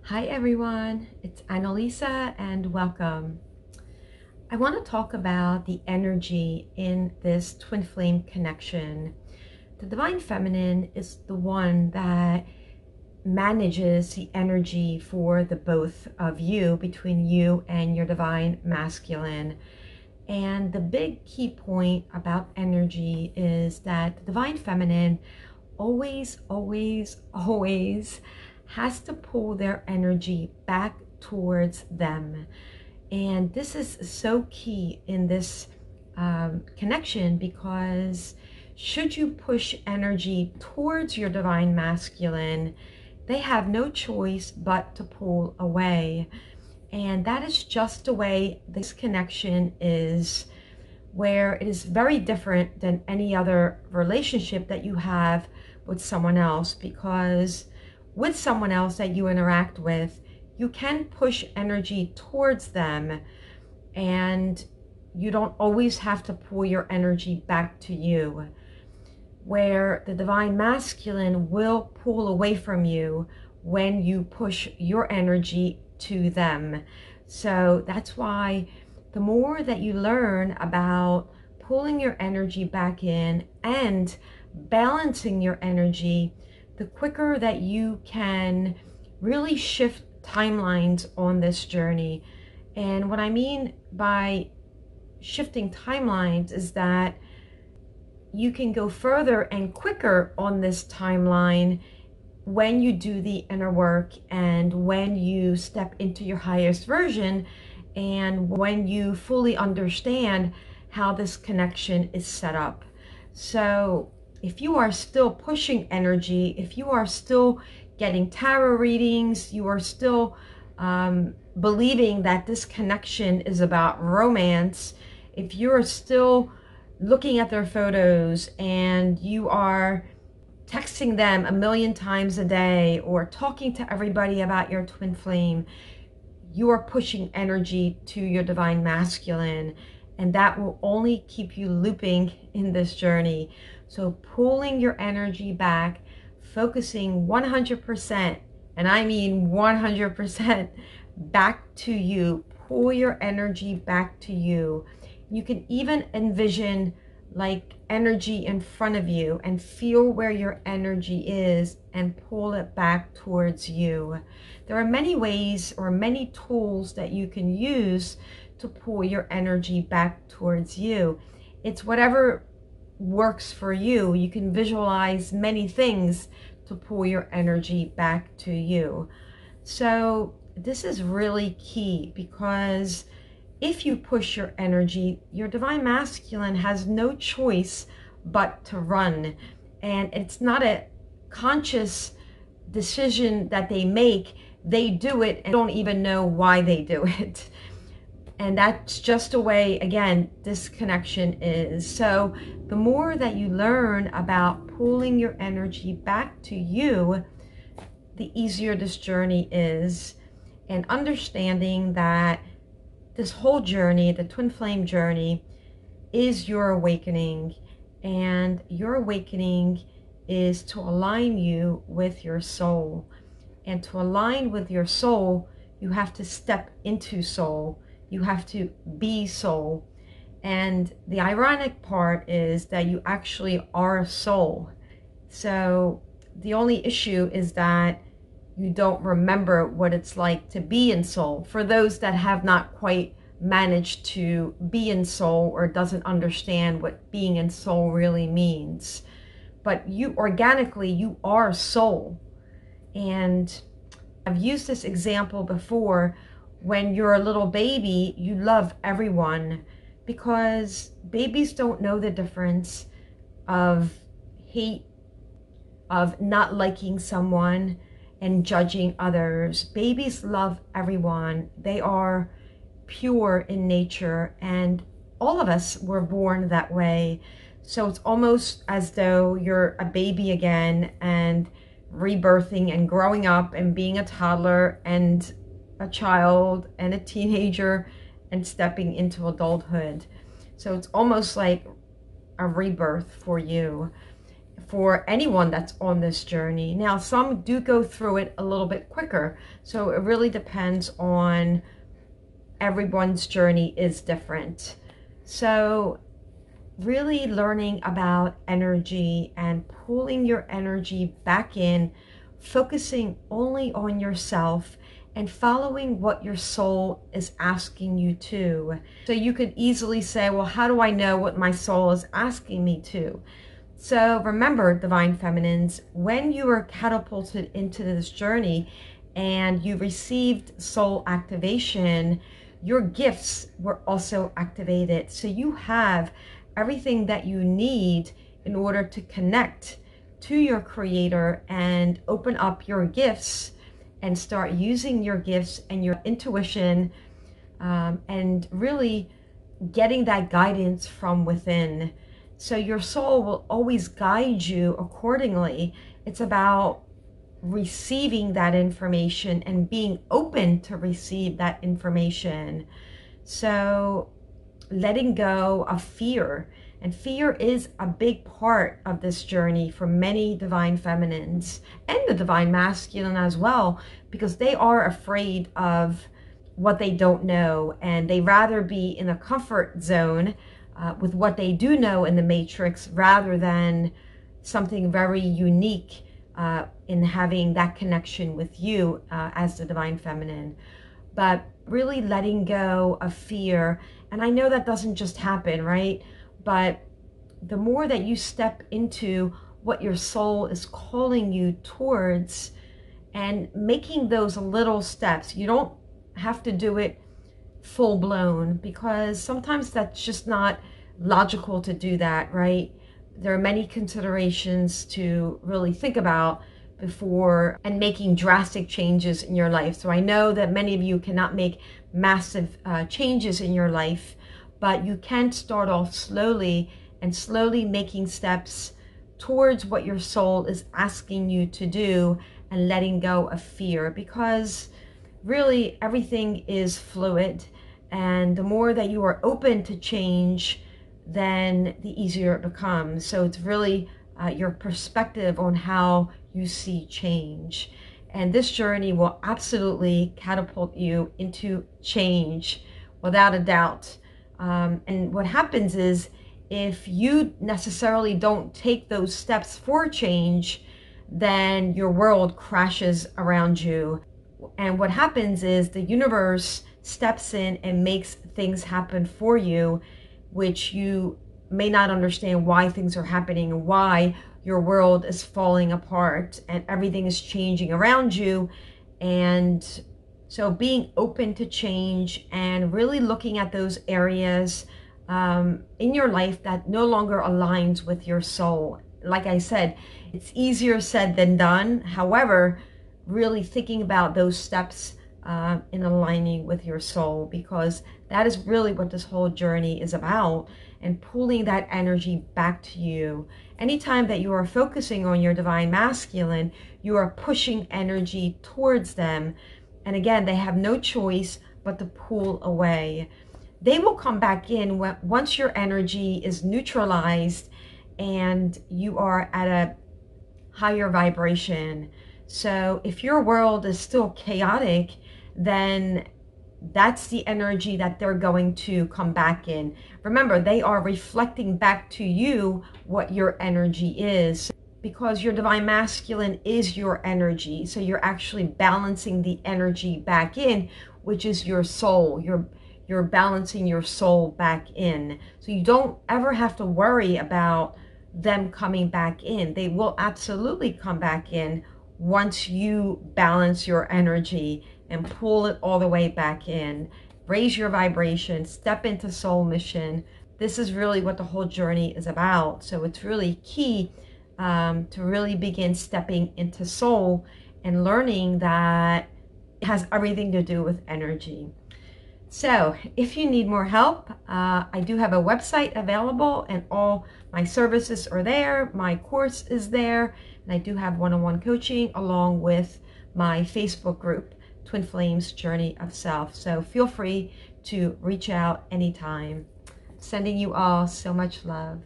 Hi everyone, it's Annalisa and welcome. I want to talk about the energy in this twin flame connection. The Divine Feminine is the one that manages the energy for the both of you, between you and your Divine Masculine. And the big key point about energy is that the Divine Feminine always has to pull their energy back towards them. And this is so key in this connection, because should you push energy towards your Divine Masculine, they have no choice but to pull away. And that is just the way this connection is, where it is very different than any other relationship that you have with someone else. Because with someone else that you interact with, you can push energy towards them and you don't always have to pull your energy back to you. Where the Divine Masculine will pull away from you when you push your energy to them. So that's why the more that you learn about pulling your energy back in and balancing your energy, the quicker that you can really shift timelines on this journey. And what I mean by shifting timelines is that you can go further and quicker on this timeline when you do the inner work and when you step into your highest version and when you fully understand how this connection is set up. So if you are still pushing energy, if you are still getting tarot readings, you are still believing that this connection is about romance, if you're still looking at their photos and you are texting them a million times a day or talking to everybody about your twin flame, you are pushing energy to your Divine Masculine, and that will only keep you looping in this journey. So pulling your energy back, focusing 100%, and I mean 100% back to you. Pull your energy back to you. You can even envision like energy in front of you and feel where your energy is and pull it back towards you. There are many ways or many tools that you can use to pull your energy back towards you. It's whatever works for you. You can visualize many things to pull your energy back to you. So this is really key, because if you push your energy, your Divine Masculine has no choice but to run. And it's not a conscious decision that they make. They do it and don't even know why they do it. And that's just the way, again, this connection is. So the more that you learn about pulling your energy back to you, the easier this journey is. And understanding that this whole journey, the twin flame journey, is your awakening. And your awakening is to align you with your soul. And to align with your soul, you have to step into soul. You have to be soul. And the ironic part is that you actually are a soul. So the only issue is that you don't remember what it's like to be in soul. For those that have not quite managed to be in soul or doesn't understand what being in soul really means. But you organically, you are soul. And I've used this example before. When you're a little baby, you love everyone, because babies don't know the difference of hate, of not liking someone and judging others. Babies love everyone. They are pure in nature, and all of us were born that way. So it's almost as though you're a baby again and rebirthing and growing up and being a toddler and a child and a teenager and stepping into adulthood. So it's almost like a rebirth for you. for anyone that's on this journey. Now, some do go through it a little bit quicker, so it really depends on everyone's journey is different. So really learning about energy and pulling your energy back in, focusing only on yourself and following what your soul is asking you to. So you could easily say, well, how do I know what my soul is asking me to? So remember, Divine Feminines, when you were catapulted into this journey and you received soul activation, your gifts were also activated. So you have everything that you need in order to connect to your creator and open up your gifts and start using your gifts and your intuition, and really getting that guidance from within. So your soul will always guide you accordingly. It's about receiving that information and being open to receive that information. So letting go of fear. And fear is a big part of this journey for many Divine Feminines and the Divine Masculine as well, because they are afraid of what they don't know, and they rather be in a comfort zone with what they do know in the Matrix rather than something very unique in having that connection with you as the Divine Feminine. But really letting go of fear. And I know that doesn't just happen, right? But the more that you step into what your soul is calling you towards and making those little steps, you don't have to do it full blown, because sometimes that's just not logical to do that, right? There are many considerations to really think about before and making drastic changes in your life. So I know that many of you cannot make massive changes in your life, but you can start off slowly and slowly making steps towards what your soul is asking you to do and letting go of fear, because really everything is fluid, and the more that you are open to change, then the easier it becomes. So it's really your perspective on how you see change. And this journey will absolutely catapult you into change without a doubt. And what happens is, if you necessarily don't take those steps for change, then your world crashes around you. And what happens is the universe steps in and makes things happen for you, which you may not understand why things are happening and why your world is falling apart and everything is changing around you. And so being open to change and really looking at those areas in your life that no longer aligns with your soul. Like I said, it's easier said than done. However, really thinking about those steps in aligning with your soul, because that is really what this whole journey is about, and pulling that energy back to you. Anytime that you are focusing on your Divine Masculine, you are pushing energy towards them. And again, they have no choice but to pull away. They will come back in once your energy is neutralized and you are at a higher vibration. So if your world is still chaotic, then that's the energy that they're going to come back in. Remember, they are reflecting back to you what your energy is, because your Divine Masculine is your energy. So you're actually balancing the energy back in, which is your soul. You're balancing your soul back in. So you don't ever have to worry about them coming back in. They will absolutely come back in once you balance your energy and pull it all the way back in. Raise your vibration, step into soul mission. This is really what the whole journey is about. So it's really key to really begin stepping into soul and learning that it has everything to do with energy. So if you need more help, I do have a website available and all my services are there. My course is there, and I do have one-on-one coaching along with my Facebook group, Twin Flames Journey of Self. So feel free to reach out anytime. Sending you all so much love.